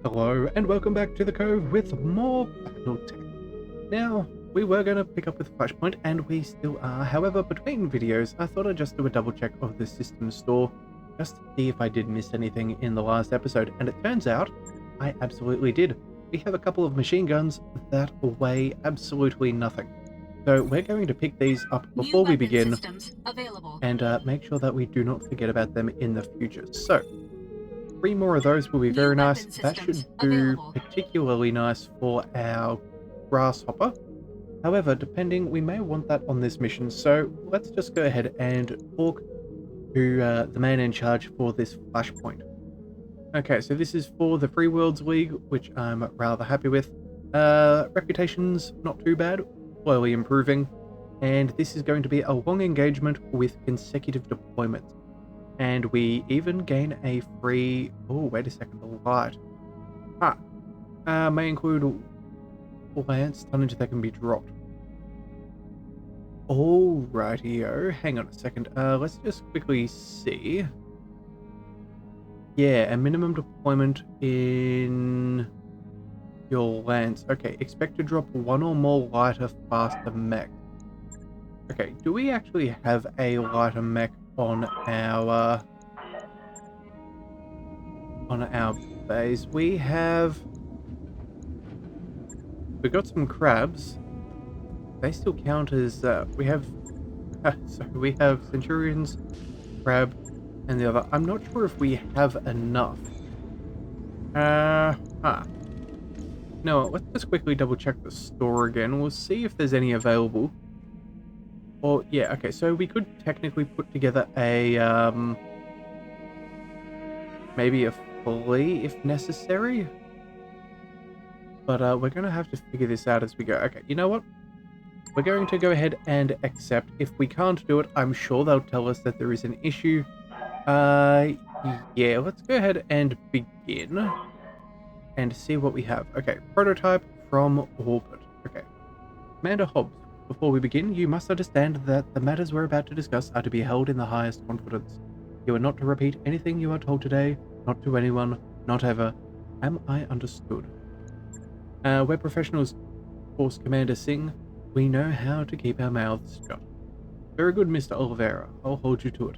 Hello and welcome back to the Cove with more Battletech. Now, we were going to pick up with Flashpoint and we still are. However, between videos, I thought I'd just do a double check of the system store just to see if I did miss anything in the last episode. And it turns out I absolutely did. We have a couple of machine guns that weigh absolutely nothing. So we're going to pick these up before we begin and make sure that we do not forget about them in the future. So, 3 more of those will be very nice. That should do particularly nice for our grasshopper. However, depending, we may want that on this mission. So let's just go ahead and talk to the man in charge for this flashpoint. Okay, so this is for the Free Worlds League, which I'm rather happy with. Reputation's not too bad, slowly improving. And this is going to be a long engagement with consecutive deployments. And we even gain a free... Oh, wait a second, the light. May include lance tonnage that can be dropped. Alrighty-o, hang on a second. Let's just quickly see. Yeah, a minimum deployment in your lance. Okay, expect to drop 1 or more lighter, faster mech. Okay, do we actually have a lighter mech on our base? We got some crabs. They still count as we have we have centurions, crab, and the other. I'm not sure if we have enough. No, let's just quickly double check the store again. We'll see if there's any available. Or, yeah, okay, so we could technically put together a, maybe a fleet if necessary. But, we're going to have to figure this out as we go. Okay, you know what? We're going to go ahead and accept. If we can't do it, I'm sure they'll tell us that there is an issue. Yeah, let's go ahead and begin. And see what we have. Okay, prototype from orbit. Okay. Commander Hobbs. Before we begin, you must understand that the matters we're about to discuss are to be held in the highest confidence. You are not to repeat anything you are told today, not to anyone, not ever. Am I understood? We're professionals, Force Commander Singh. We know how to keep our mouths shut. Very good, Mr. Oliveira. I'll hold you to it.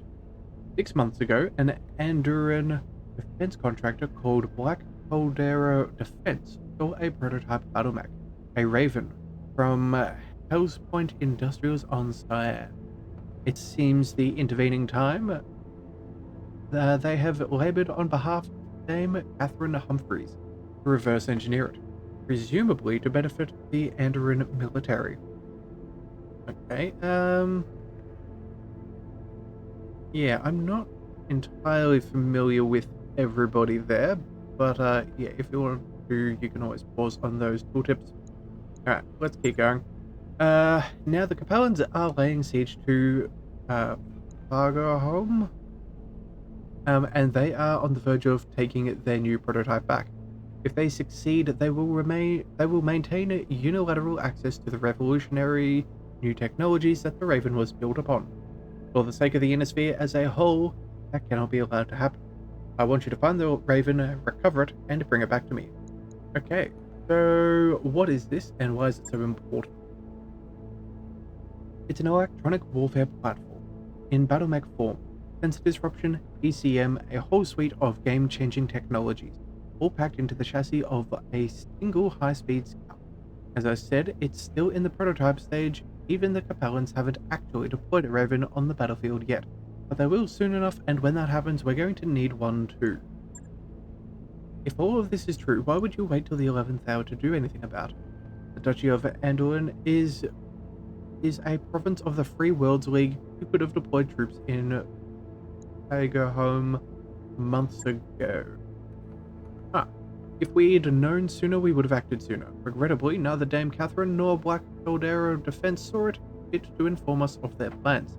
6 months ago, an Andorran defense contractor called Black Caldera Defense stole a prototype BattleMech, a Raven, from Hell's Point Industrials on Cyan. It seems the intervening time they have labored on behalf of Dame Catherine Humphreys to reverse engineer it, presumably to benefit the Andorran military. Okay, yeah, I'm not entirely familiar with everybody there, but yeah, if you want to, you can always pause on those tooltips. Alright, let's keep going. Now the Capellans are laying siege to Fargoholm, and they are on the verge of taking their new prototype back. If they succeed, they will maintain unilateral access to the revolutionary new technologies that the Raven was built upon. For the sake of the inner sphere as a whole, that cannot be allowed to happen. I want you to find the Raven, recover it, and bring it back to me. Okay, so what is this, and why is it so important? It's an electronic warfare platform in BattleMech form, sensor disruption, PCM, a whole suite of game-changing technologies, all packed into the chassis of a single high-speed scout. As I said, it's still in the prototype stage. Even the Capellans haven't actually deployed a Raven on the battlefield yet, but they will soon enough, and when that happens, we're going to need one too. If all of this is true, why would you wait till the 11th hour to do anything about it? The Duchy of Andorran is a province of the Free Worlds League who could have deployed troops in Home months ago. If we'd known sooner, we would have acted sooner. Regrettably, neither Dame Catherine nor Black Caldera Defense saw it fit to inform us of their plans.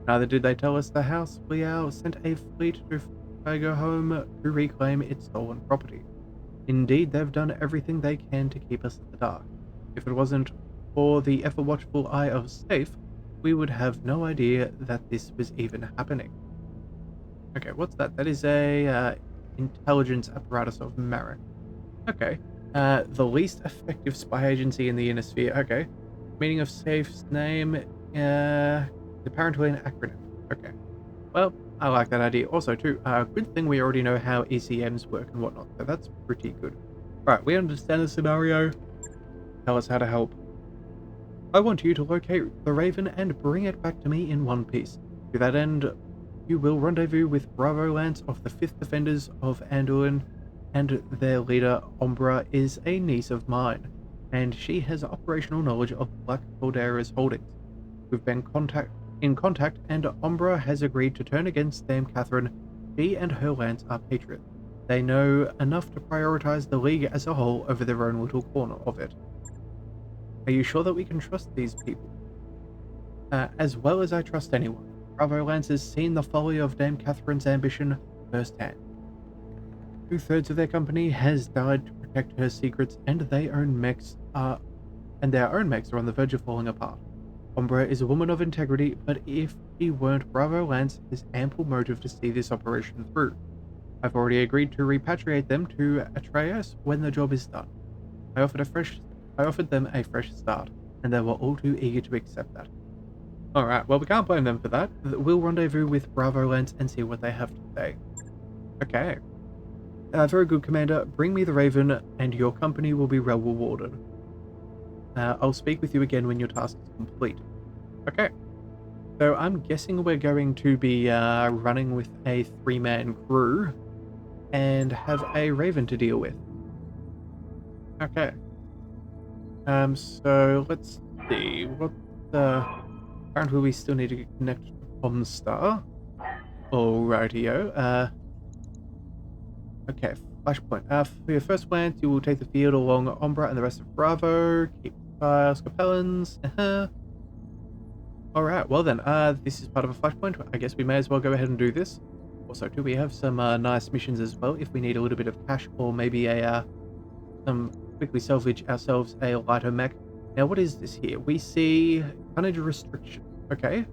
Neither did they tell us the House Liao sent a fleet to Home to reclaim its stolen property. Indeed, they've done everything they can to keep us in the dark. If it wasn't for the ever-watchful eye of Safe, we would have no idea that this was even happening. Okay, what's that? That is a intelligence apparatus of Marek. Okay. The least effective spy agency in the inner sphere. Okay. Meaning of safe's name, apparently an acronym. Okay. Well, I like that idea. Also, too, good thing we already know how ECMs work and whatnot, so that's pretty good. Right, we understand the scenario. Tell us how to help. I want you to locate the Raven and bring it back to me in one piece. To that end, you will rendezvous with Bravo Lance of the 5th Defenders of Anduin, and their leader, Ombra, is a niece of mine, and she has operational knowledge of Black Caldera's holdings. We've been in contact, and Ombra has agreed to turn against Dame Catherine. She and her lance are patriots. They know enough to prioritize the League as a whole over their own little corner of it. Are you sure that we can trust these people? As well as I trust anyone. Bravo Lance has seen the folly of Dame Catherine's ambition firsthand. 2/3 of their company has died to protect her secrets, and their own mechs are on the verge of falling apart. Ombra is a woman of integrity, but if she weren't, Bravo Lance has ample motive to see this operation through. I've already agreed to repatriate them to Atreus when the job is done. I offered them a fresh start, and they were all too eager to accept that. Alright, well, we can't blame them for that. We'll rendezvous with Bravo Lance and see what they have to say. Okay. Very good, Commander. Bring me the Raven, and your company will be well rewarded. I'll speak with you again when your task is complete. Okay. So I'm guessing we're going to be running with a 3-man crew and have a Raven to deal with. Okay. So let's see. What apparently we still need to connect to Comstar. Alrightio. Okay, flashpoint. For your first glance, you will take the field along Ombra and the rest of Bravo. Keep files, capellans. Alright, well then, this is part of a flashpoint. I guess we may as well go ahead and do this. Also, too, we have some nice missions as well if we need a little bit of cash or maybe some quickly salvage ourselves a lighter mech. Now, what is this here? We see tonnage restriction. Okay.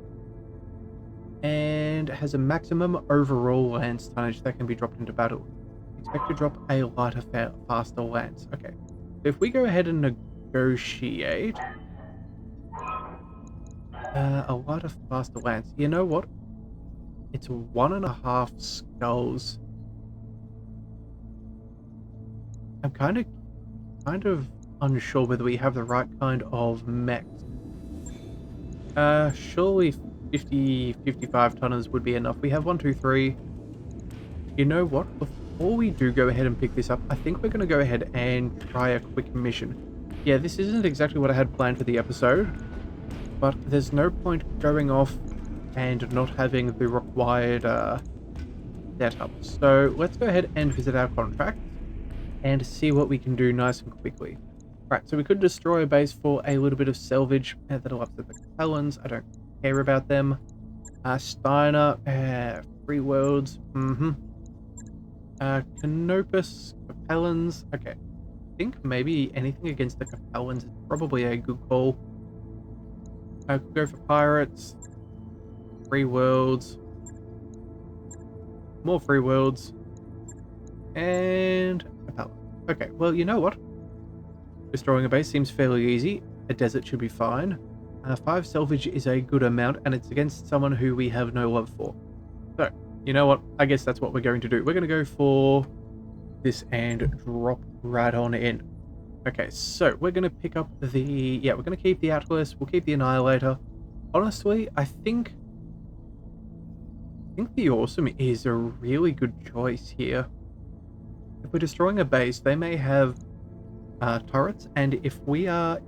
And has a maximum overall lance tonnage that can be dropped into battle. Expect to drop a lighter, faster lance. Okay. So if we go ahead and negotiate a lighter, faster lance. You know what? It's 1.5 skulls. I'm kind of unsure whether we have the right kind of mechs. Surely 55 tonners would be enough. We have 1, 2, 3. You know what? Before we do go ahead and pick this up, I think we're going to go ahead and try a quick mission. Yeah, this isn't exactly what I had planned for the episode, but there's no point going off and not having the required setup. So let's go ahead and visit our contract and see what we can do nice and quickly. Right, so we could destroy a base for a little bit of salvage. That'll upset the Capellans. I don't care about them. Steiner, Free Worlds. Canopus, Capellans. Okay. I think maybe anything against the Capellans is probably a good call. I could go for Pirates. Free Worlds. More Free Worlds. And Capellans. Okay, well, you know what? Destroying a base seems fairly easy. A desert should be fine. 5 salvage is a good amount, and it's against someone who we have no love for. So, you know what? I guess that's what we're going to do. We're going to go for this and drop right on in. Okay, so we're going to pick up the... Yeah, we're going to keep the Atlas. We'll keep the Annihilator. Honestly, I think the Awesome is a really good choice here. If we're destroying a base, they may have turrets, and if we are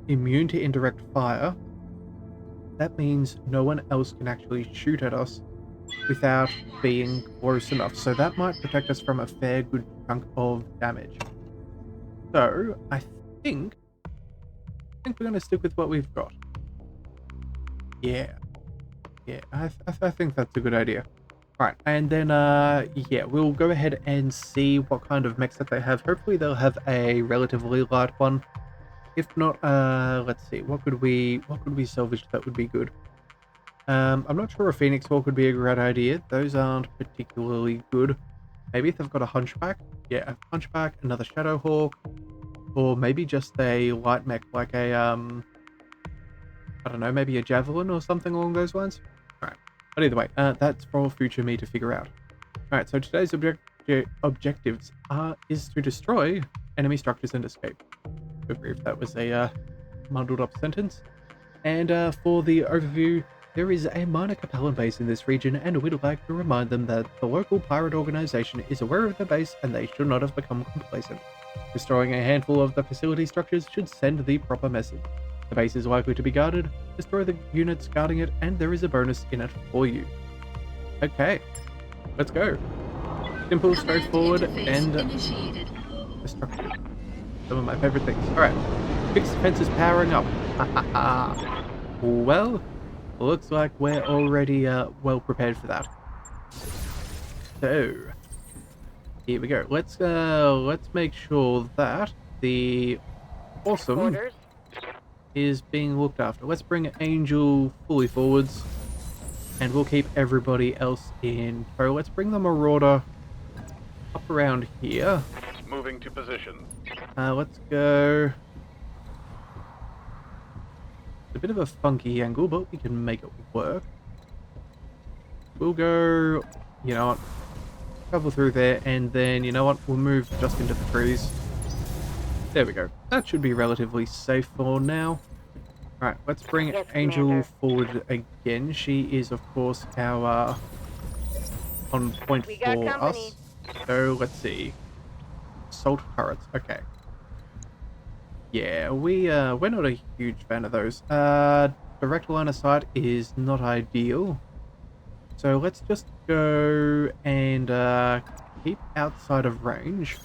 immune to indirect fire, that means no one else can actually shoot at us without being close enough. So that might protect us from a fair good chunk of damage. So I think we're going to stick with what we've got. Yeah, I think that's a good idea. Right, and then yeah, we'll go ahead and see what kind of mechs that they have. Hopefully they'll have a relatively light one. If not, let's see, what could we salvage that would be good? I'm not sure a Phoenix Hawk would be a great idea. Those aren't particularly good. Maybe if they've got a hunchback. Yeah, a hunchback, another Shadowhawk, or maybe just a light mech like a, I don't know, maybe a javelin or something along those lines. Alright, but either way, that's for future me to figure out. Alright, so today's objectives is to destroy enemy structures and escape. Good grief, that was a muddled up sentence. And for the overview, there is a minor Capellan base in this region, and we'd like to remind them that the local pirate organization is aware of the base and they should not have become complacent. Destroying a handful of the facility structures should send the proper message. The base is likely to be guarded, destroy the units guarding it, and there is a bonus in it for you. Okay, let's go. Simple, straightforward, and destructive. Some of my favorite things. Alright, fixed defenses powering up. Well, looks like we're already well prepared for that. So, here we go. Let's make sure that the awesome is being looked after. Let's bring Angel fully forwards, and we'll keep everybody else in tow. Let's bring the Marauder up around here. Moving to position. Let's go. It's a bit of a funky angle, but we can make it work. We'll go, you know what, travel through there, and then, you know what, we'll move just into the trees. There we go. That should be relatively safe for now. Alright, let's bring Angel Commander. forward again. She is, of course, our on point We got for company. us. So, let's see. Assault turrets, okay. Yeah, we're not a huge fan of those. Direct line of sight is not ideal. So let's just go and keep outside of range.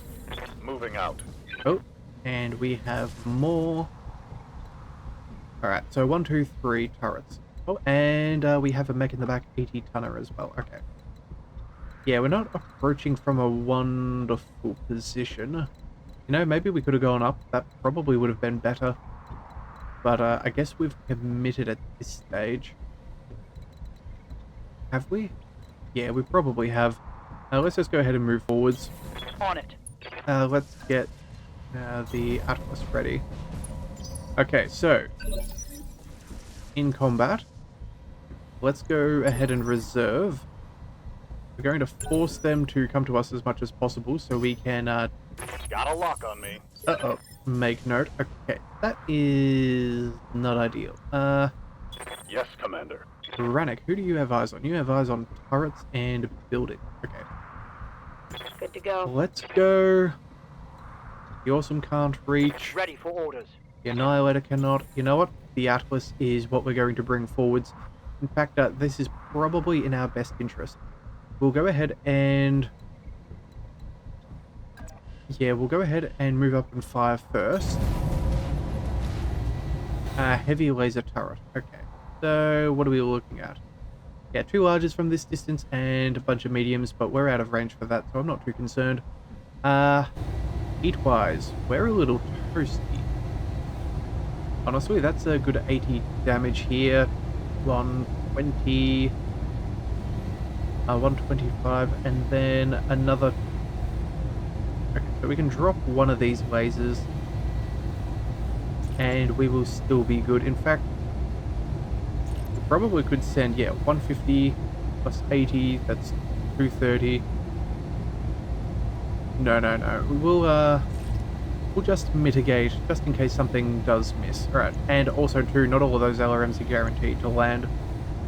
Moving out. Oh, and we have more. Alright, so 1, 2, 3 turrets. Oh, and we have a mech in the back, 80 tonner as well. Okay. Yeah, we're not approaching from a wonderful position. You know, maybe we could have gone up. That probably would have been better. But I guess we've committed at this stage. Have we? Yeah, we probably have. Let's just go ahead and move forwards. On it. Let's get the Atlas ready. Okay, so in combat, let's go ahead and reserve. We're going to force them to come to us as much as possible so we can Got a lock on me. make note. Okay, that is not ideal. Yes, Commander. Ranik, who do you have eyes on? You have eyes on turrets and building. Okay. Good to go. Let's go. The Awesome can't reach. Ready for orders. The Annihilator cannot. You know what? The Atlas is what we're going to bring forwards. In fact, this is probably in our best interest. We'll go ahead and... yeah, we'll go ahead and move up and fire first. Heavy laser turret. Okay. So, what are we looking at? Yeah, 2 larges from this distance and a bunch of mediums, but we're out of range for that, so I'm not too concerned. Heat-wise, we're a little toasty. Honestly, that's a good 80 damage here. 120... 125, and then another... okay, so we can drop one of these lasers, and we will still be good. In fact, we probably could send, yeah, 150 plus 80, that's 230. No. We'll just mitigate, just in case something does miss. Alright, and also too, not all of those LRMs are guaranteed to land.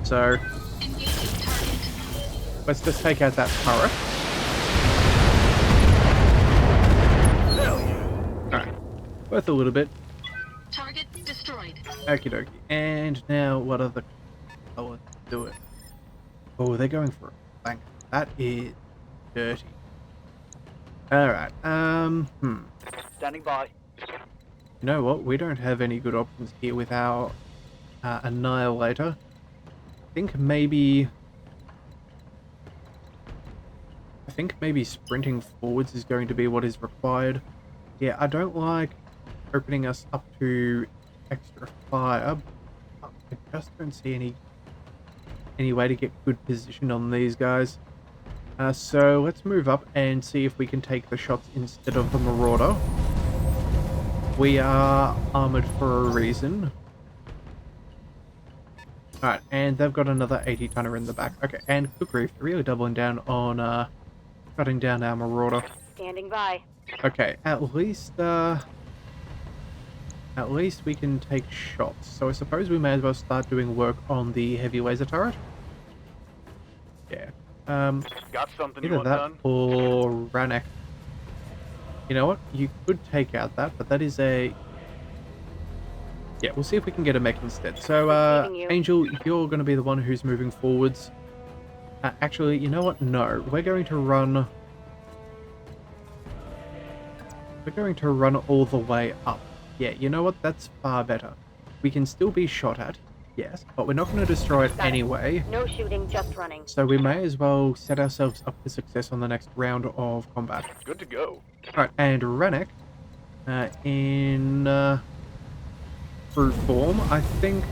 So, let's just take out that turret. Alright, worth a little bit. Target destroyed. Okie dokie. And now, what other... oh, let's do it. Oh, they're going for a flank. That is dirty. Alright, Standing by. You know what? We don't have any good options here with our Annihilator. I think maybe sprinting forwards is going to be what is required. Yeah, I don't like opening us up to extra fire. I just don't see any way to get good position on these guys. So let's move up and see if we can take the shots instead of the Marauder. We are armored for a reason. Alright, and they've got another 80-tonner in the back. Okay, and good grief, really doubling down on cutting down our Marauder. Standing by. Okay, at least we can take shots. So I suppose we may as well start doing work on the heavy laser turret. Yeah. Got something you Either want that done? or Ranek. You know what? You could take out that, but that is a... Yeah, we'll see if we can get a mech instead. So, Receiving you. Angel, you're going to be the one who's moving forwards. Actually, you know what? No. We're going to run all the way up. Yeah, you know what? That's far better. We can still be shot at, yes, but we're not going to destroy it anyway. No shooting, just running. So we may as well set ourselves up for success on the next round of combat. Good to go. Alright, and Ranek, in brute form, I think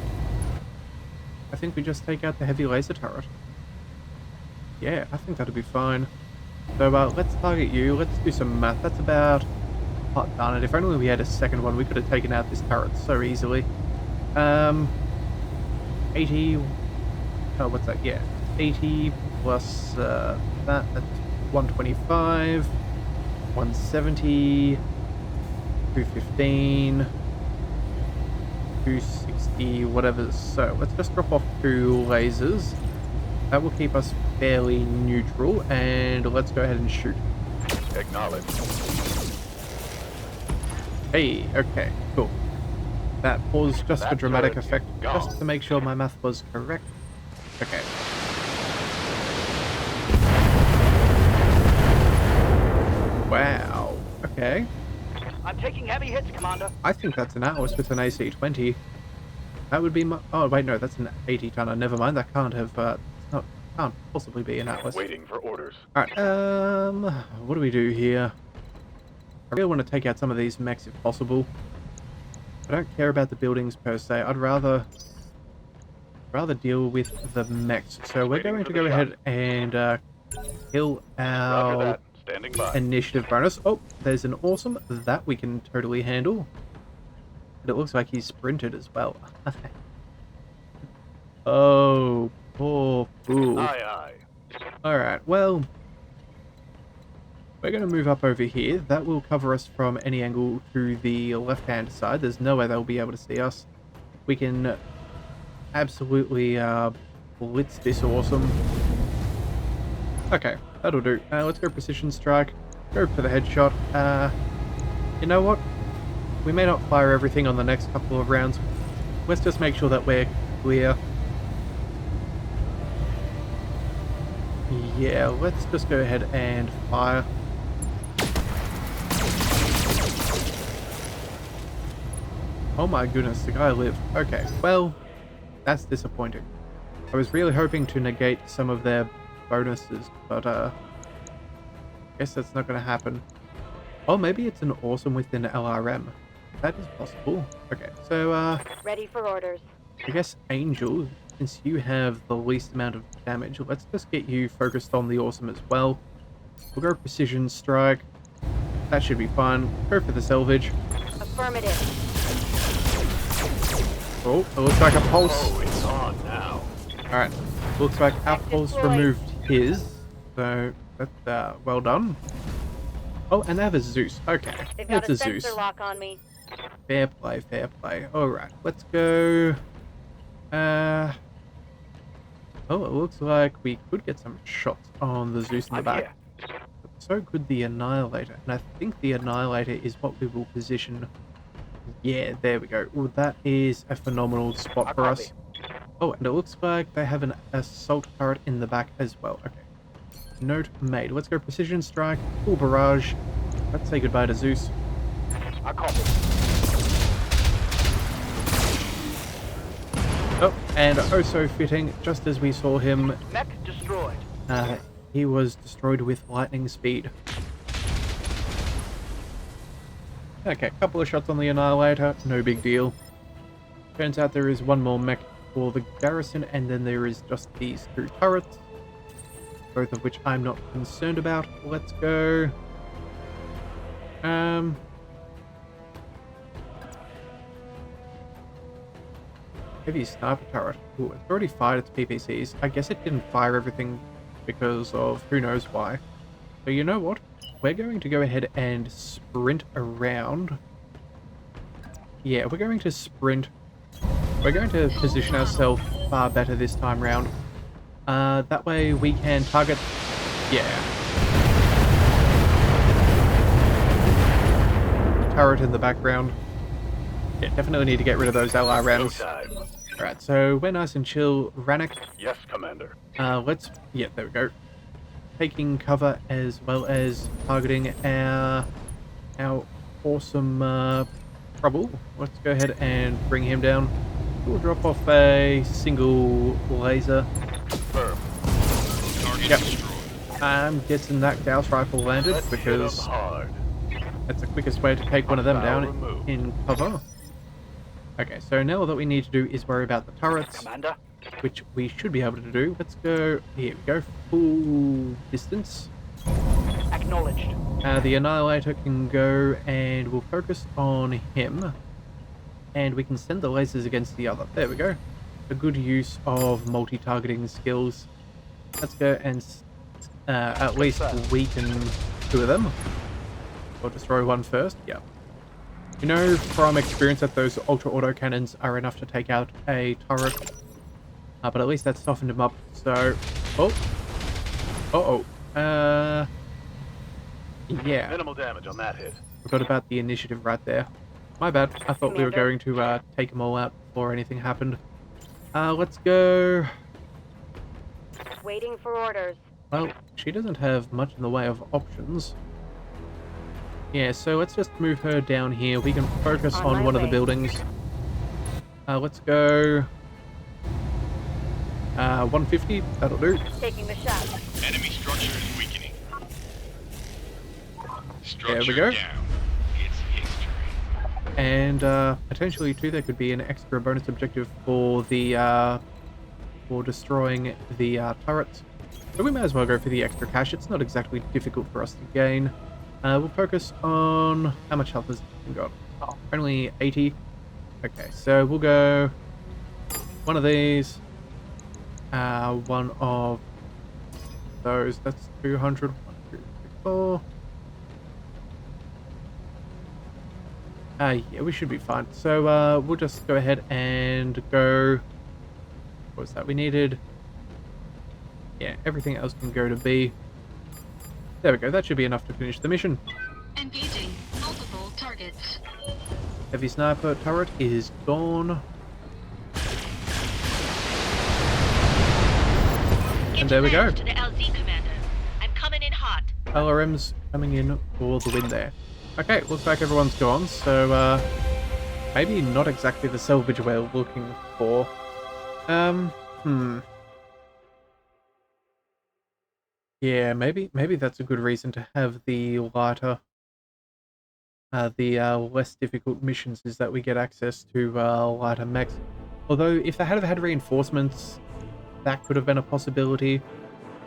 we just take out the heavy laser turret. Yeah, I think that'll be fine. So let's target you, let's do some math. That's about... Oh, darn it, if only we had a second one, we could have taken out this turret so easily. 80... Oh, what's that? Yeah, 80 plus that's 125, 170, 215, 260, whatever. So let's just drop off 2 lasers. That will keep us fairly neutral, and let's go ahead and shoot. Acknowledge. Hey, okay, cool. That was just for That dramatic turret effect, is gone. just to make sure my math was correct. Okay. Wow. Okay. I'm taking heavy hits, Commander. I think that's an Atlas with an AC-20. That would be my... Oh, wait, no, that's an 80-tonner. Never mind, that can't have... can't possibly be an Atlas. Waiting for orders. Alright, what do we do here? I really want to take out some of these mechs if possible. I don't care about the buildings per se. I'd rather deal with the mechs. So we're going to go ahead and kill Roger our that. Standing by. initiative bonus. Oh, there's an awesome. That we can totally handle. And it looks like he's sprinted as well. Oh, poor fool. Aye, aye. Alright, well... We're going to move up over here. That will cover us from any angle to the left-hand side. There's no way they'll be able to see us. We can absolutely blitz this awesome. Okay, that'll do. Let's go precision strike. Go for the headshot. You know what? We may not fire everything on the next couple of rounds. Let's just make sure that we're clear. Yeah, let's just go ahead and fire. Oh my goodness, the guy lived. Okay, well, that's disappointing. I was really hoping to negate some of their bonuses, but I guess that's not going to happen. Oh, maybe it's an awesome with an LRM. That is possible. Okay, so Ready for orders. I guess Angel, since you have the least amount of damage, let's just get you focused on the awesome as well. We'll go precision strike. That should be fine. Go for the salvage. Affirmative. Oh, it looks like a pulse. Oh, it's on now. Alright, looks like our Mech pulse destroyed. removed his. So, that's well done. Oh, and they have a Zeus. Okay, They've got it's a a Zeus. sensor lock on me. Fair play, fair play. Alright, let's go... Oh, it looks like we could get some shots on the Zeus in the I'm back. here. So could the Annihilator. And I think the Annihilator is what we will position. Yeah, there we go. Well, that is a phenomenal spot for us. Oh, and it looks like they have an assault turret in the back as well. Okay. Note made. Let's go precision strike, full barrage. Let's say goodbye to Zeus. I copy. Oh, and oh so fitting, just as we saw him, Mech destroyed. he was destroyed with lightning speed. Okay, couple of shots on the Annihilator, no big deal. Turns out there is one more mech for the garrison, and then there is just these 2 turrets. both of which I'm not concerned about. Let's go. Heavy sniper turret. Ooh, it's already fired its PPCs. I guess it didn't fire everything because of who knows why. So you know what? We're going to go ahead and sprint around. Yeah, we're going to sprint. We're going to position ourselves far better this time round. That way we can target... Yeah. Turret in the background. Yeah, definitely need to get rid of those LR rounds. Alright, so we're nice and chill. Rannoch. Yes, Commander. Let's... Yeah, there we go. Taking cover as well as targeting our awesome trouble. Let's go ahead and bring him down. We'll drop off a single laser. Confirm. Yep. I'm guessing that Gauss rifle landed Let's hit 'em because hard. that's the quickest way to take one of them Hostile down removed. in cover. Okay, so now all that we need to do is worry about the turrets, Commander. which we should be able to do. Let's go, here we go, full distance. Acknowledged. The Annihilator can go and we'll focus on him. And we can send the lasers against the other. There we go. A good use of multi-targeting skills. Let's go and at least weaken two of them. Or destroy one first. Yeah. You know from experience that those ultra auto cannons are enough to take out a turret. But at least that softened him up. So, oh, yeah. Minimal damage on that hit. Forgot about the initiative right there. My bad. I thought we were going to take them all out before anything happened. Let's go. Waiting for orders. Well, she doesn't have much in the way of options. Yeah, so let's just move her down here. We can focus On on my one of the way. buildings. Let's go. 150. That'll do. Taking the shot. Enemy structure is weakening. Structure There we go. down. It's history. And potentially too, there could be an extra bonus objective for the for destroying the turrets. So we may as well go for the extra cash. It's not exactly difficult for us to gain. We'll focus on how much health has it got. Oh, only 80. Okay, so we'll go one of these, one of those. That's 200. 1, 2, 3, 4. Yeah, we should be fine. So we'll just go ahead and go. What was that we needed? Yeah, everything else can go to B. There we go. That should be enough to finish the mission. Engaging multiple targets. Heavy sniper turret is gone. And there we go. To the LZ commander. I'm coming in hot. LRM's coming in for the win there. Okay, looks like everyone's gone, so maybe not exactly the salvage we're looking for. Yeah, maybe that's a good reason to have the lighter. The less difficult missions is that we get access to lighter mechs. Although, if they had had reinforcements, that could have been a possibility.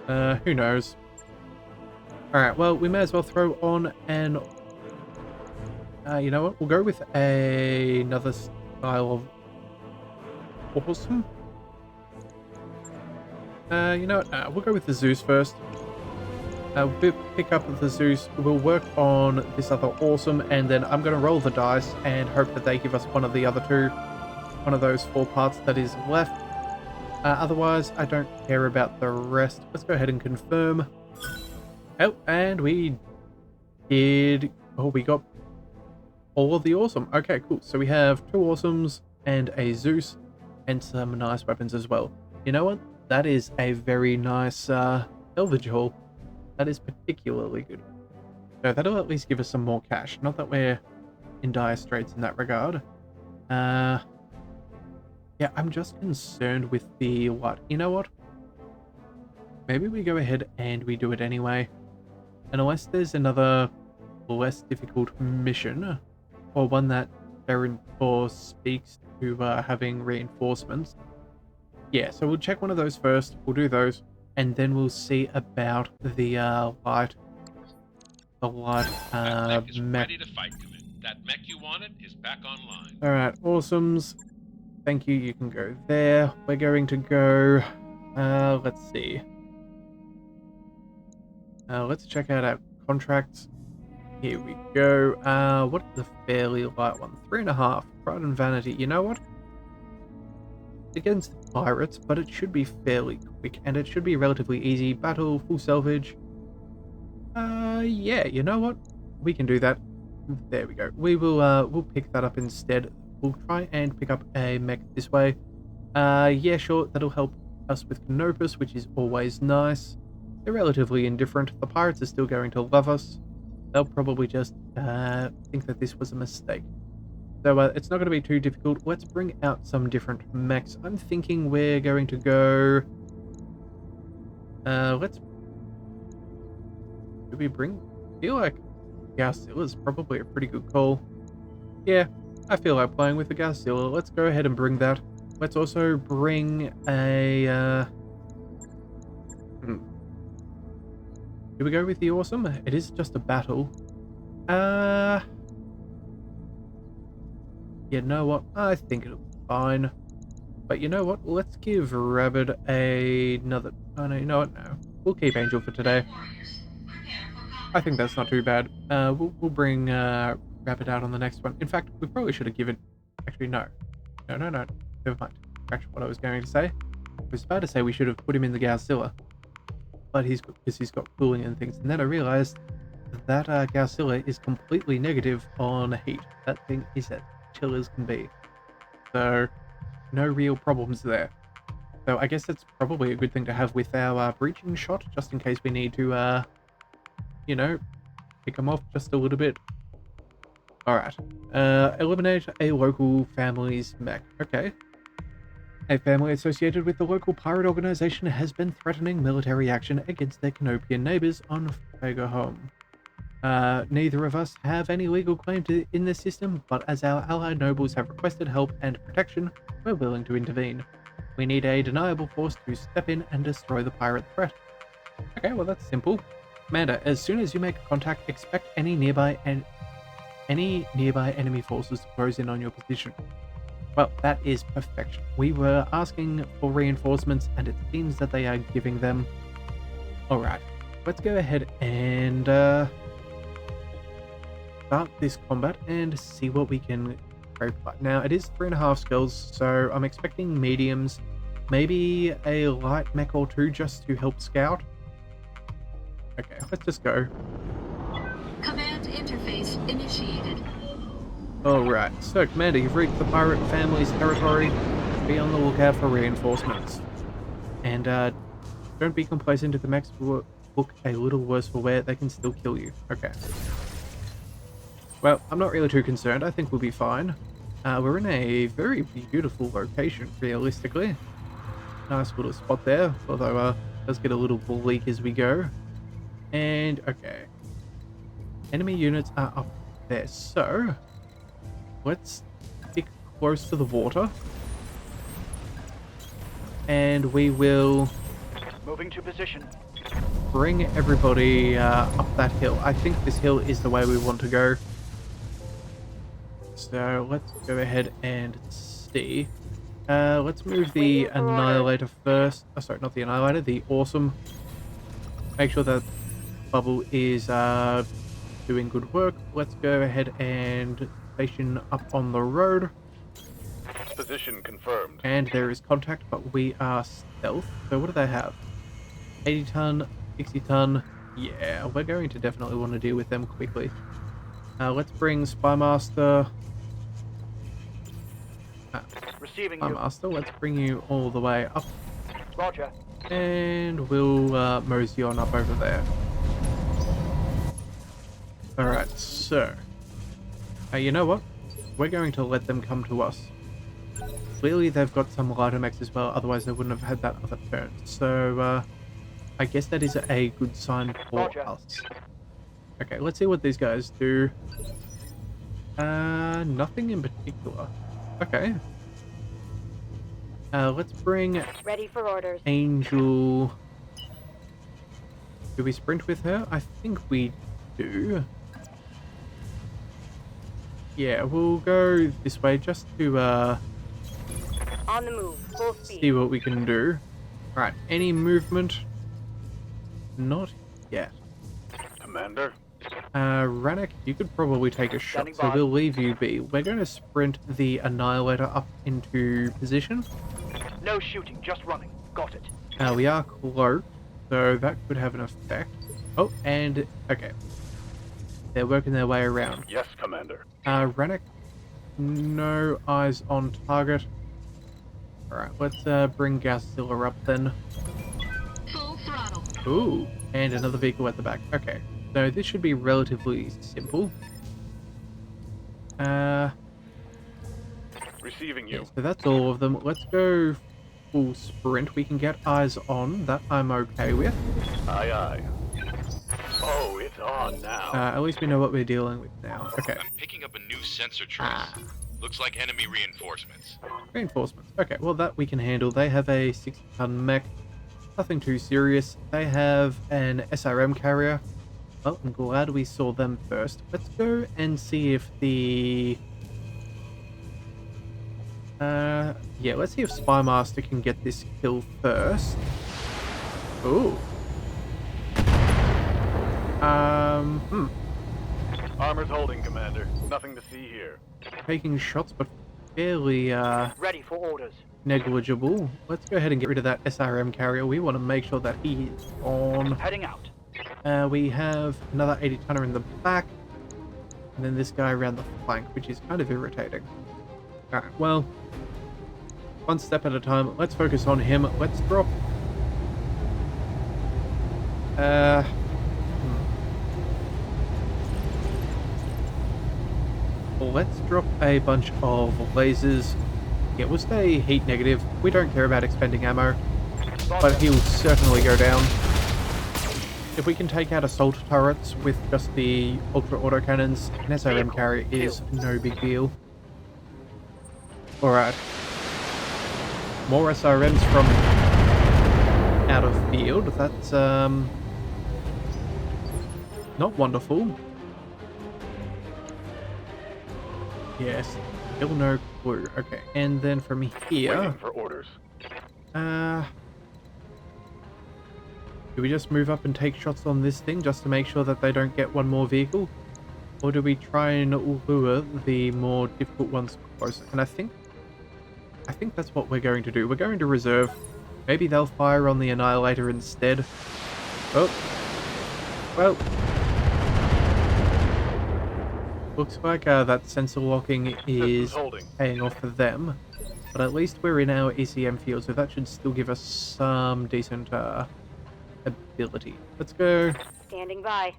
Who knows? Alright, well, we may as well throw on an... you know what? We'll go with another style of awesome. You know what? We'll go with the Zeus first. We'll pick up the Zeus. We'll work on this other awesome, and then I'm going to roll the dice and hope that they give us one of the other two. One of those 4 parts that is left. Otherwise, I don't care about the rest. Let's go ahead and confirm. Oh, and we did... Oh, we got all of the awesome. Okay, cool. So we have 2 awesomes and a Zeus and some nice weapons as well. You know what? That is a very nice salvage haul. That is particularly good. So that'll at least give us some more cash. Not that we're in dire straits in that regard. Yeah, I'm just concerned with the what? You know what? Maybe we go ahead and we do it anyway. And unless there's another less difficult mission, or one that or speaks to having reinforcements. Yeah, so we'll check one of those first. We'll do those. and then we'll see about the light Battletech is mech. ready to fight, Commander. That mech you wanted is back online. Alright, awesomes. Thank you, you can go there. We're going to go, let's see. Let's check out our contracts. Here we go. What is the fairly light one? 3.5. Pride and Vanity. You know what? Against the pirates, but it should be fairly quick, and it should be relatively easy. Battle, full salvage. Yeah, you know what? We can do that. There we go. We'll pick that up instead. We'll try and pick up a mech this way. Yeah, sure, that'll help us with Canopus, which is always nice. They're relatively indifferent. The pirates are still going to love us. They'll probably just think that this was a mistake. So it's not going to be too difficult. Let's bring out some different mechs. I'm thinking we're going to go... Do we bring... I feel like Garcilla's probably a pretty good call. Yeah, I feel like playing with the Garcilla. Let's go ahead and bring that. Let's also bring a... Do we go with the awesome? It is just a battle. You know what? I think it'll be fine. But you know what? Let's give Rabbit another... Oh no, you know what? No. We'll keep Angel for today. I think that's not too bad. We'll bring Rabbit out on the next one. In fact, we probably should have given... Actually, no. No. Never mind. Scratch what I was going to say. I was about to say we should have put him in the Garcilla. But because he's got cooling and things. And then I realized that Garcilla is completely negative on heat. That thing is as chill as can be. So, no real problems there. So I guess that's probably a good thing to have with our breaching shot, just in case we need to, you know, pick them off just a little bit. Alright. Eliminate a local family's mech. Okay. A family associated with the local pirate organization has been threatening military action against their Canopian neighbors on Fagahome. Neither of us have any legal claim in this system, but as our allied nobles have requested help and protection, we're willing to intervene. We need a deniable force to step in and destroy the pirate threat. Okay, well that's simple. Commander, as soon as you make contact, expect any nearby enemy forces to close in on your position. Well, that is perfection. We were asking for reinforcements, and it seems that they are giving them. Alright, let's go ahead and start this combat and see what we can scrape by. Now, it is 3.5 skills, so I'm expecting mediums, maybe a light mech or two just to help scout. Okay, let's just go. Command interface initiated. Alright, so Commander, you've reached the pirate family's territory. Be on the lookout for reinforcements. And don't be complacent if the mechs look a little worse for wear, they can still kill you. Okay. Well, I'm not really too concerned, I think we'll be fine. We're in a very beautiful location, realistically. Nice little spot there, although it does get a little bleak as we go. And, okay. Enemy units are up there, so... Let's stick close to the water. And we will... Moving to position. Bring everybody up that hill. I think this hill is the way we want to go. So let's go ahead and see. Let's move the Annihilator first. Oh, sorry, not the Annihilator, the Awesome. Make sure that Bubble is doing good work. Let's go ahead and station up on the road. Position confirmed. And there is contact, but we are stealth. So what do they have? 80 ton, 60 ton. Yeah, we're going to definitely want to deal with them quickly. Let's bring Spymaster. Receiving you. Spymaster, let's bring you all the way up. Roger. And we'll mosey on up over there. Alright, so... you know what? We're going to let them come to us. Clearly they've got some lighter mechs as well, otherwise they wouldn't have had that other turn. So, I guess that is a good sign for us. Okay, let's see what these guys do. Nothing in particular. Okay. Let's bring Ready for orders. Angel Do we sprint with her? I think we do. Yeah, we'll go this way just to On the move. Full see speed. what we can do. Alright, any movement? Not yet. Commander, Rannoch, you could probably take a shot, Standing so by. we'll leave you be. We're going to sprint the Annihilator up into position. No shooting, just running. Got it. We are cloaked, so that could have an effect. Oh, and, okay. They're working their way around. yes, Commander. Rannoch, no eyes on target. Alright, let's bring Godzilla up then. Full throttle. Ooh, and another vehicle at the back. Okay, so this should be relatively simple. Receiving Yeah, you. so that's all of them. Let's go full sprint. We can get eyes on. That I'm okay with. Aye, aye. Oh, it's on now. At least we know what we're dealing with now. Okay, I'm picking up a new sensor trace. Looks like enemy reinforcements. reinforcements. Okay, well that we can handle. They have a 60-ton mech. Nothing too serious. They have an SRM carrier. Well, I'm glad we saw them first. Let's go and see if the... yeah, let's see if Spymaster can get this kill first. Ooh. Armor's holding, Commander. Nothing to see here. Taking shots, but fairly, Ready for orders. negligible. Let's go ahead and get rid of that SRM carrier. We want to make sure that he is on. Heading out. We have another 80-tonner in the back, and then this guy around the flank, which is kind of irritating. Alright, well, one step at a time. Let's focus on him. Let's drop... Let's drop a bunch of lasers. Yeah, we'll stay heat negative. We don't care about expending ammo, but he'll certainly go down. If we can take out assault turrets with just the ultra autocannons, an SRM carrier is no big deal. Alright. More SRMs from out of field. That's not wonderful. Yes, still no clue. Okay, and then from here, Waiting for orders. do we just move up and take shots on this thing just to make sure that they don't get one more vehicle? Or do we try and lure the more difficult ones closer? And I think that's what we're going to do. We're going to reserve. Maybe they'll fire on the Annihilator instead. Oh. Well. Looks like that sensor locking is Systems holding. paying off for them. But at least we're in our ECM field, so that should still give us some decent ability. Let's go. Standing by.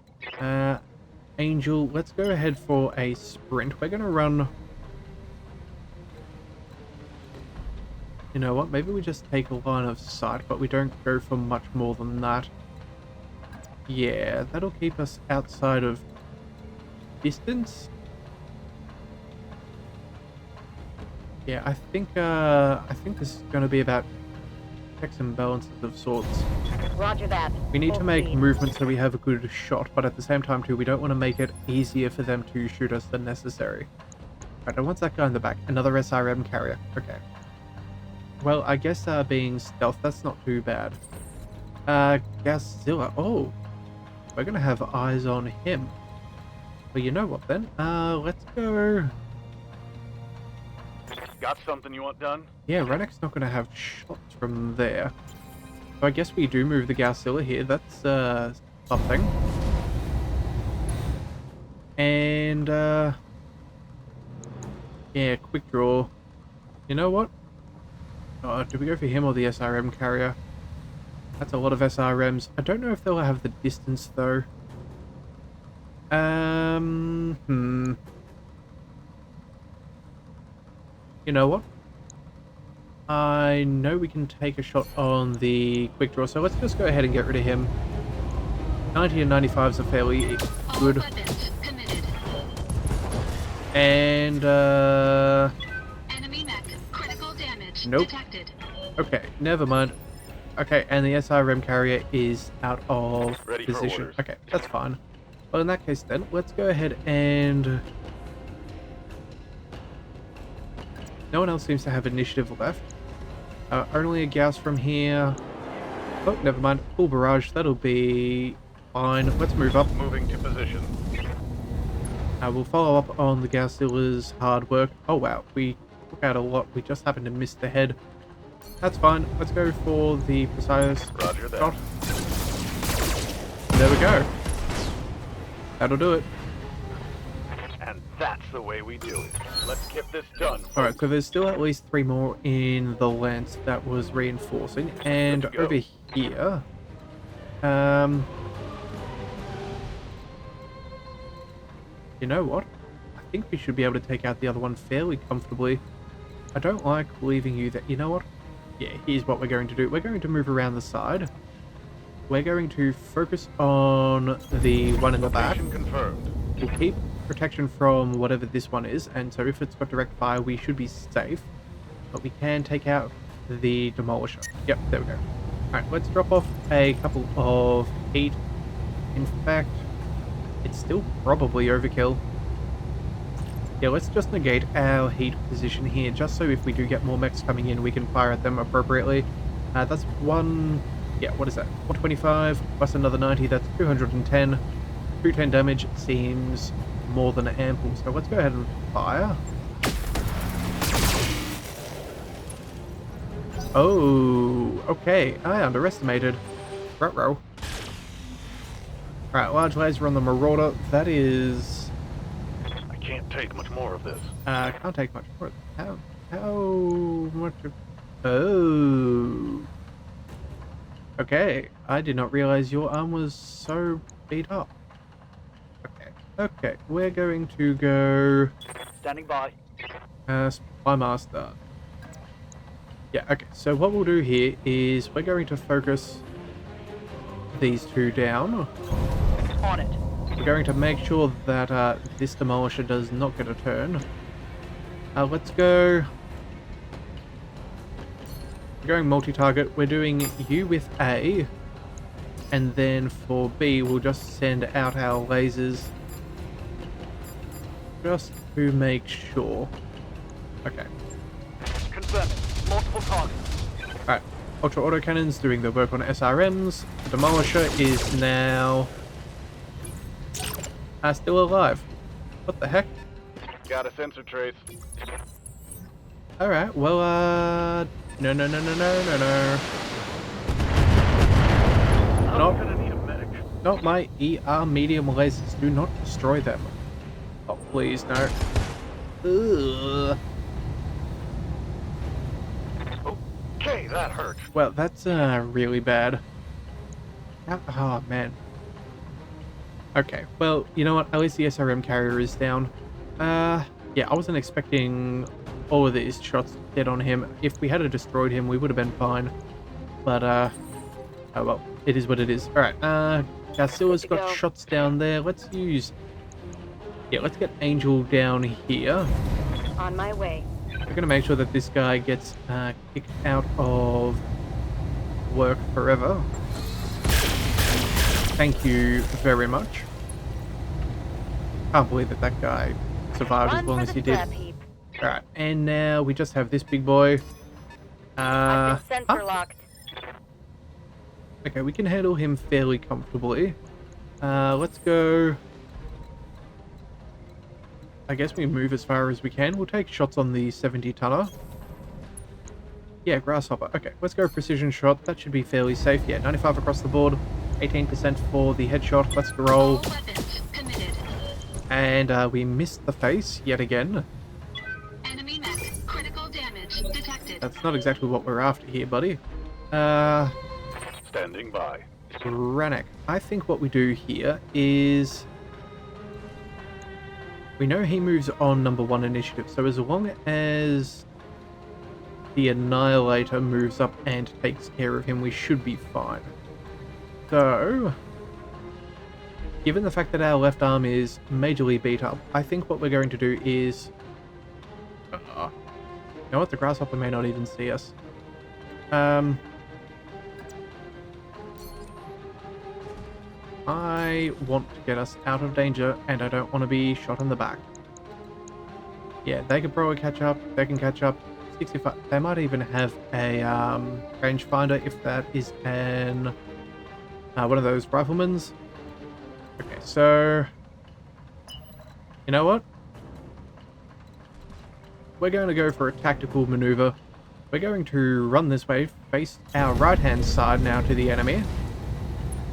Angel, let's go ahead for a sprint. We're going to run... You know what? Maybe we just take a line of sight, but we don't go for much more than that. Yeah, that'll keep us outside of distance. Yeah, I think this is going to be about checks and balances of sorts. Roger that. We need to Full make speed. movements so we have a good shot, but at the same time too, we don't want to make it easier for them to shoot us than necessary. Right, and what's that guy in the back? Another SRM carrier. Okay. Well, I guess being stealth, that's not too bad. Godzilla. Oh, we're gonna have eyes on him. Well, you know what then? Let's go. Got something you want done? Yeah, Renek's not gonna have shots from there. So I guess we do move the Godzilla here. That's something. And yeah, quick draw. You know what? Do we go for him or the SRM carrier? That's a lot of SRMs. I don't know if they'll have the distance though. You know what? I know we can take a shot on the quick draw, so let's just go ahead and get rid of him. 90 and 95s are fairly All good. weapons committed. And Enemy mech. Critical damage Nope. detected. okay, never mind. Okay, and the SRM carrier is out of Ready for position. orders. Okay, that's fine. Well, in that case then, let's go ahead and... No one else seems to have initiative left. Only a Gauss from here. Oh, never mind. Full barrage, that'll be fine. Let's move up. Moving to position. We'll follow up on the Gaussilla's hard work. Oh wow, we took out a lot. We just happened to miss the head. That's fine. Let's go for the precise Roger that. shot. There we go. That'll do it. And that's the way we do it. Let's get this done. Alright, so there's still at least 3 more in the lance that was reinforcing. And Let's go. over here... You know what? I think we should be able to take out the other one fairly comfortably. I don't like leaving you there. You know what? Yeah, here's what we're going to do. We're going to move around the side. We're going to focus on the one in the back. Location confirmed. We'll keep protection from whatever this one is, and so if it's got direct fire, we should be safe. But we can take out the demolisher. Yep, there we go. Alright, let's drop off a couple of heat. In fact, it's still probably overkill. Yeah, let's just negate our heat position here, just so if we do get more mechs coming in, we can fire at them appropriately. That's one... Yeah, what is that? 125 plus another 90, that's 210. 210 damage seems more than ample, so let's go ahead and fire. Oh, okay, I underestimated. Ruh-roh. Alright, large laser on the Marauder, that is... I can't take much more of this. Can't take much more. How much of... Oh. Okay, I did not realize your arm was so beat up. Okay, we're going to go... Standing by. Supply Master. Yeah, okay, so what we'll do here is we're going to focus these two down. On it. We're going to make sure that this demolisher does not get a turn. Let's go... We're going multi-target. We're doing you with A. And then for B, we'll just send out our lasers. Just to make sure. Okay. Confirming. Multiple targets. Alright. Ultra autocannons doing the work on SRMs. The demolisher is now... still alive. What the heck? Got a sensor trace. Alright, well, no. I'm Nope. gonna need a medic. Not my ER medium lasers. Do not destroy them. Oh, please, no. Ugh. Okay, that hurt. Well, that's really bad. Oh, man. Okay, well, you know what? At least the SRM carrier is down. Yeah, I wasn't expecting all of these shots to hit on him. If we had destroyed him, we would have been fine. But, oh well, it is what it is. Alright, Garcilla's got shots down there. Let's use... Yeah, let's get Angel down here. On my way. We're going to make sure that this guy gets kicked out of work forever. Thank you very much. Can't believe that that guy survived as long as he did. Alright, and now we just have this big boy. I've been sensor locked. Okay, we can handle him fairly comfortably. Let's go... I guess we move as far as we can. We'll take shots on the 70-tonner. Yeah, Grasshopper. Okay, let's go precision shot. That should be fairly safe. Yeah, 95 across the board. 18% for the headshot. Let's roll. All weapons committed. And we missed the face yet again. Enemy mech. Critical damage detected. That's not exactly what we're after here, buddy. Standing by. Rannoch. I think what we do here is... We know he moves on number 1 initiative, so as long as the Annihilator moves up and takes care of him, we should be fine. So, given the fact that our left arm is majorly beat up, I think what we're going to do is... You know what? The Grasshopper may not even see us. I want to get us out of danger, and I don't want to be shot in the back. Yeah, they could probably catch up. They can catch up. 65. They might even have a rangefinder if that is an one of those riflemen's. Okay, so you know what? We're going to go for a tactical maneuver. We're going to run this way, face our right-hand side now to the enemy.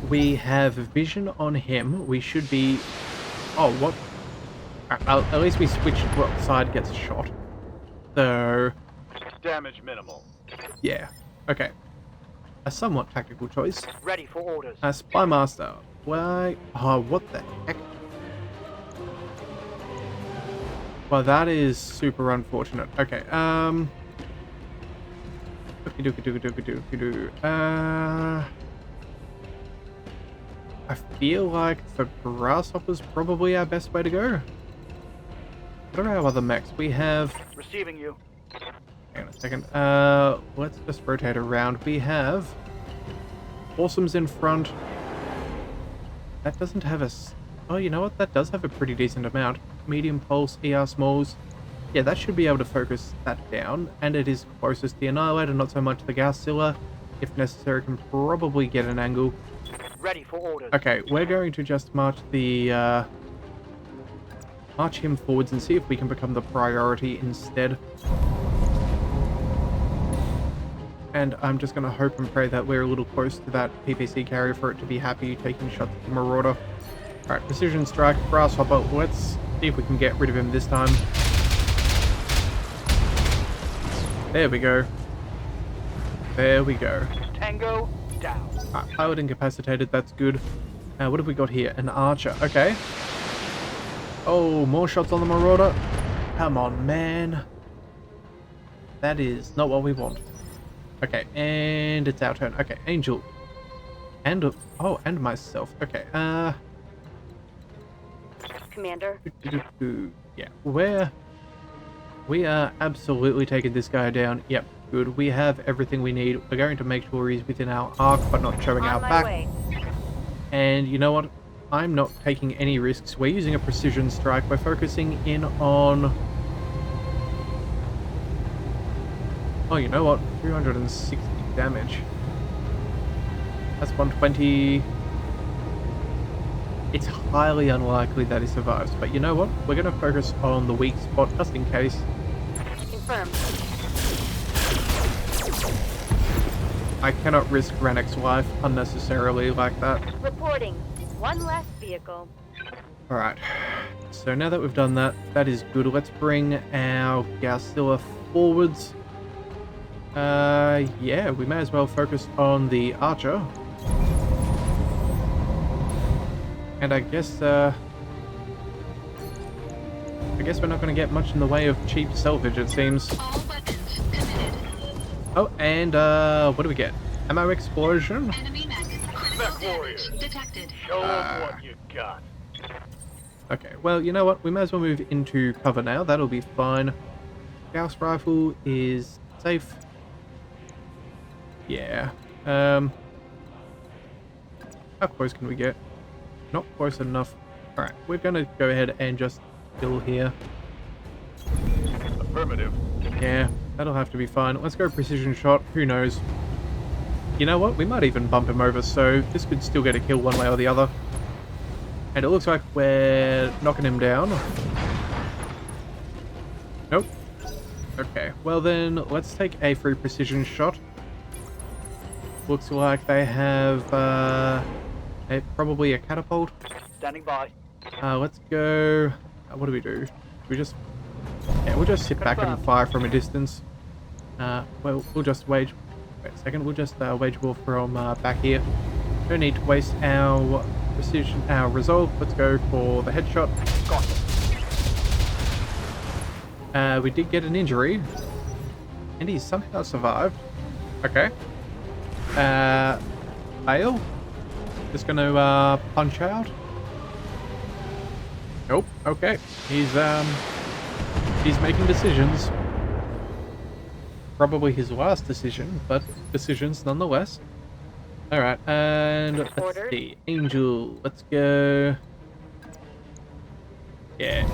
We have vision on him. We should be... Oh, what? At least we switched what side gets shot. So... Damage minimal. Yeah. Okay. A somewhat tactical choice. Ready for orders. Spy Master. Why? Oh, what the heck? Well, that is super unfortunate. Okay, I feel like the grasshopper's probably our best way to go. What are our other mechs? We have... Receiving you. Hang on a second. Let's just rotate around. We have... Awesome's in front. That doesn't have a... Oh, you know what? That does have a pretty decent amount. Medium pulse, ER smalls. Yeah, that should be able to focus that down. And it is closest to the Annihilator, not so much the Gassilla. If necessary, can probably get an angle. Ready for orders. Okay, we're going to just march the... march him forwards and see if we can become the priority instead. And I'm just going to hope and pray that we're a little close to that PPC carrier for it to be happy taking shots at the Marauder. Alright, precision strike, grasshopper. Let's see if we can get rid of him this time. There we go. There we go. Tango down. Alright, pilot incapacitated, that's good. What have we got here? An archer, okay. Oh, more shots on the Marauder. Come on, man. That is not what we want. Okay, and it's our turn. Okay, Angel. And, oh, and myself. Okay, Commander. Yeah, we are absolutely taking this guy down. Yep, good. We have everything we need. We're going to make sure he's within our arc, but not showing our back. Way. And you know what? I'm not taking any risks. We're using a precision strike. We're focusing in on... Oh, you know what? 260 damage. That's 120... It's highly unlikely that he survives, but you know what? We're going to focus on the weak spot just in case. Confirmed. I cannot risk Renek's life unnecessarily like that. Reporting. One less vehicle. Alright, so now that we've done that, that is good. Let's bring our Gassilla forwards. Yeah, we may as well focus on the archer. And I guess we're not going to get much in the way of cheap salvage, it seems. All weapons committed. Oh, and what do we get? Ammo explosion? Enemy mech. Critical damage detected. Show 'em what you got. Okay, well, you know what? We may as well move into cover now. That'll be fine. Gauss rifle is safe. Yeah. How close can we get? Not close enough. Alright, we're gonna go ahead and just kill here. Affirmative. Yeah, that'll have to be fine. Let's go precision shot. Who knows? You know what? We might even bump him over, so this could still get a kill one way or the other. And it looks like we're knocking him down. Nope. Okay, well then, let's take a free precision shot. Looks like they have, probably a catapult. Standing by. Let's go... what do we do? We just... Yeah, we'll just sit back and fire from a distance. Well, we'll just wage... Wait a second, we'll just wage war from back here. Don't need to waste our precision, our resolve. Let's go for the headshot. Got it. We did get an injury. And he somehow survived. Okay. Fail. Just gonna punch out. Nope. Okay. He's making decisions. Probably his last decision, but decisions nonetheless. Alright, and let's Ordered. see. Angel, let's go. Yeah.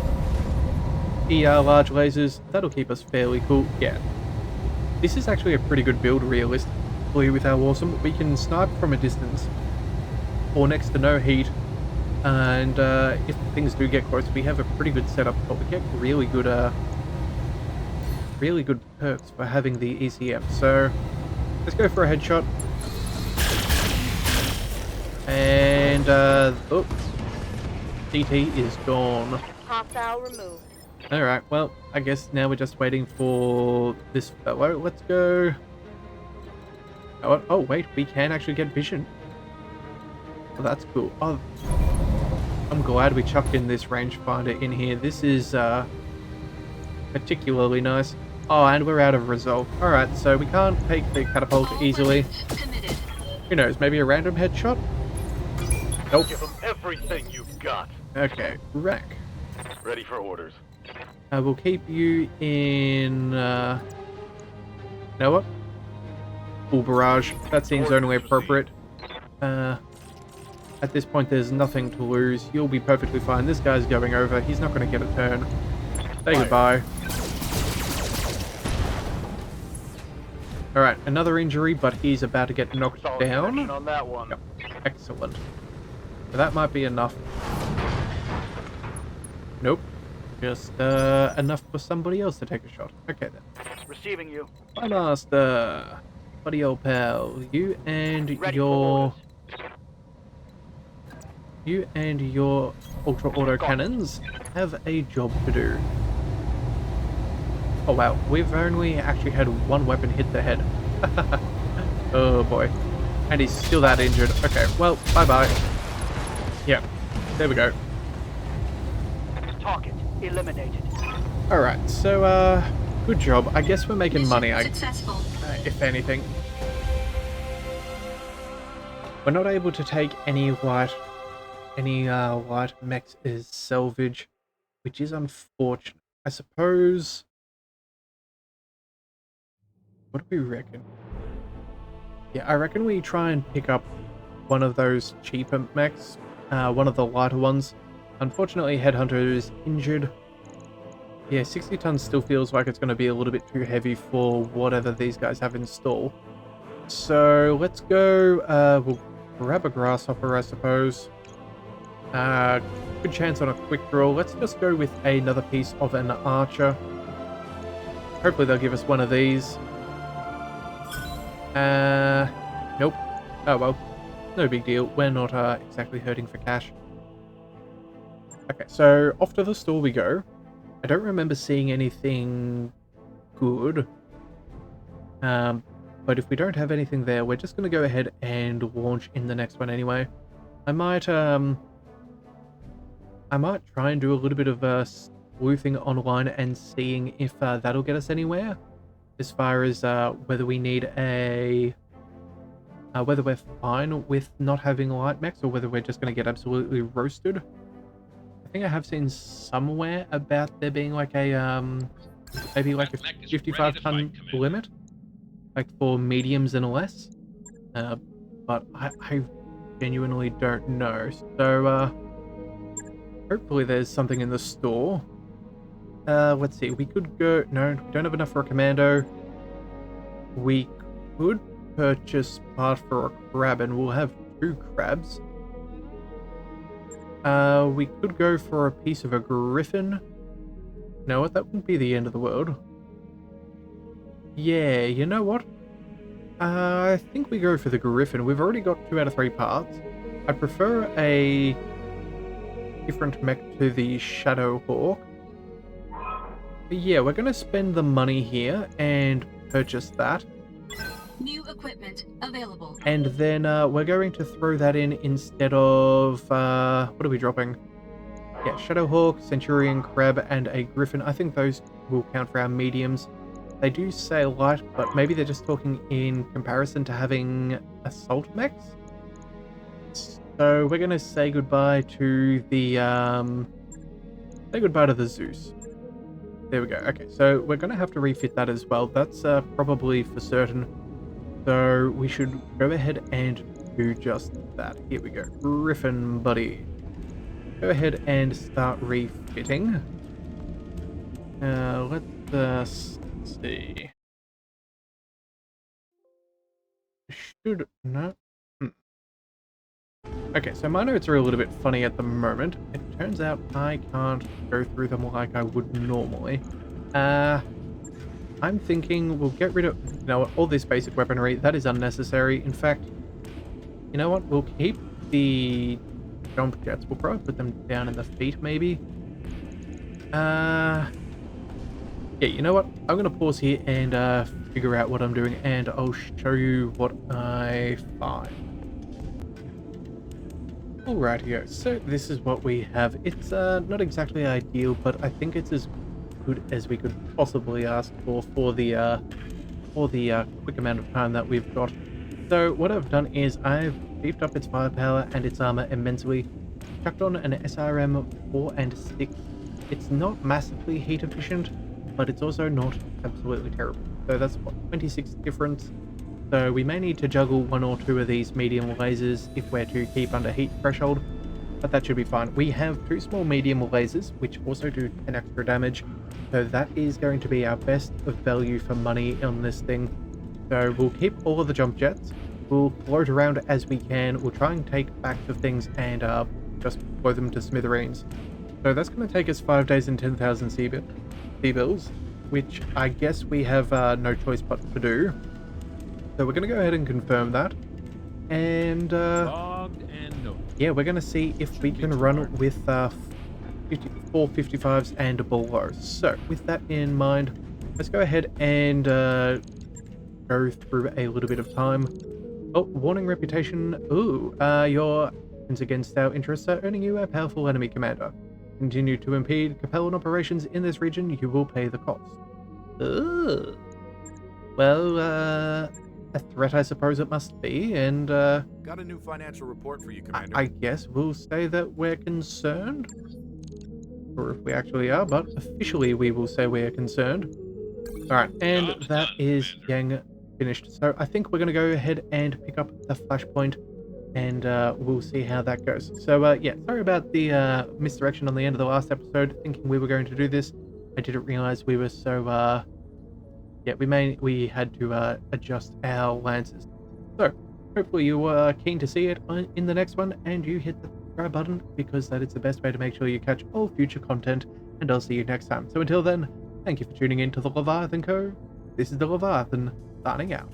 ER large lasers, that'll keep us fairly cool. Yeah. This is actually a pretty good build, realistically, with our awesome. We can snipe from a distance, or next to no heat, and if things do get close, we have a pretty good setup, but we get really good perks for having the ECM. So, let's go for a headshot. And, oh, DT is gone. Hostile removed. Alright, well, I guess now we're just waiting for this fellow. Let's go. Oh, wait, we can actually get vision. Well, that's cool. Oh, I'm glad we chucked in this rangefinder in here. This is, particularly nice. Oh, and we're out of resolve. Alright, so we can't take the catapult All easily. friendlies committed. Who knows, maybe a random headshot? Nope. Give them everything you've got. Okay, wreck. Ready for orders. We'll keep you in, you know what? Full barrage. That seems only appropriate. At this point, there's nothing to lose. You'll be perfectly fine. This guy's going over. He's not going to get a turn. Say goodbye. Alright, another injury, but he's about to get knocked Solid down. connection on that one. Yep. Excellent. So that might be enough. Nope. Just enough for somebody else to take a shot. Okay then. Receiving you. My master, buddy old pal, you and Ready for your orders. ultra auto cannons have a job to do. Oh wow, we've only actually had one weapon hit the head. Oh boy. And he's still that injured. Okay, well, bye-bye. Yeah, there we go. Target eliminated. Alright, so, good job. I guess we're making Mission money, successful. if anything. We're not able to take any light mechs as salvage, which is unfortunate. I suppose... What do we reckon? Yeah, I reckon we try and pick up one of those cheaper mechs, one of the lighter ones. Unfortunately, Headhunter is injured. Yeah, 60 tons still feels like it's going to be a little bit too heavy for whatever these guys have in store. So let's go, we'll grab a grasshopper, I suppose. Good chance on a quick draw. Let's just go with another piece of an archer. Hopefully they'll give us one of these. Nope. Oh well, no big deal. We're not exactly hurting for cash. Okay, so off to the store we go. I don't remember seeing anything good. But if we don't have anything there, we're just going to go ahead and launch in the next one anyway. I might try and do a little bit of sleuthing online and seeing if that'll get us anywhere. As far as whether we need whether we're fine with not having light mechs or whether we're just going to get absolutely roasted. I think I have seen somewhere about there being like a maybe like a 55-ton limit, like for mediums and less. But I genuinely don't know. So hopefully there's something in the store. Let's see, we could go... No, we don't have enough for a commando. We could purchase part for a crab, and we'll have 2 crabs. We could go for a piece of a griffin. You know what? That wouldn't be the end of the world. Yeah, you know what? I think we go for the griffin. We've already got 2 out of 3 parts. I prefer a different mech to the Shadow Hawk. But yeah, we're going to spend the money here and purchase that. New equipment available. And then we're going to throw that in instead of... what are we dropping? Yeah, Shadow Hawk, Centurion, Crab, and a Griffin. I think those will count for our mediums. They do say light, but maybe they're just talking in comparison to having assault mechs. So we're going to say goodbye to the... say goodbye to the Zeus. There we go. Okay, so we're going to have to refit that as well. That's probably for certain. So we should go ahead and do just that. Here we go. Griffin, buddy. Go ahead and start refitting. Let's see. Should no. Okay, so my notes are a little bit funny at the moment. It turns out I can't go through them like I would normally. I'm thinking we'll get rid of, you know what, all this basic weaponry. That is unnecessary. In fact, you know what? We'll keep the jump jets. We'll probably put them down in the feet, maybe. Yeah, you know what? I'm going to pause here and figure out what I'm doing, and I'll show you what I find. Alrighty, so this is what we have. It's not exactly ideal, but I think it's as good as we could possibly ask for the quick amount of time that we've got. So what I've done is I've beefed up its firepower and its armor immensely, chucked on an SRM 4 and 6. It's not massively heat efficient, but it's also not absolutely terrible. So that's what, 26 difference. So we may need to juggle 1 or 2 of these medium lasers if we're to keep under heat threshold, but that should be fine. We have 2 small medium lasers, which also do 10 extra damage, so that is going to be our best value for money on this thing. So we'll keep all of the jump jets, we'll float around as we can, we'll try and take back of things and just blow them to smithereens. So that's going to take us 5 days and 10,000 C-bills, which I guess we have no choice but to do. So we're going to go ahead and confirm that. And yeah, we're going to see if we can run with 455s and below. So with that in mind, let's go ahead and go through a little bit of time. Oh, warning reputation. Ooh, your actions against our interests are earning you a powerful enemy commander. Continue to impede Capellan operations in this region, you will pay the cost. Ooh. Well, a threat I suppose it must be, and got a new financial report for you, Commander. I guess we'll say that we're concerned. Or if we actually are, but officially we will say we're concerned. Alright, and that is Yang finished. So I think we're going to go ahead and pick up the flashpoint, and we'll see how that goes. So yeah, sorry about the misdirection on the end of the last episode, thinking we were going to do this. I didn't realize we were so yeah, we had to adjust our lances. So hopefully you were keen to see it in the next one, and you hit the subscribe button, because that is the best way to make sure you catch all future content, and I'll see you next time. So until then, thank you for tuning in to the Leviathan Co. This is the Leviathan, signing out.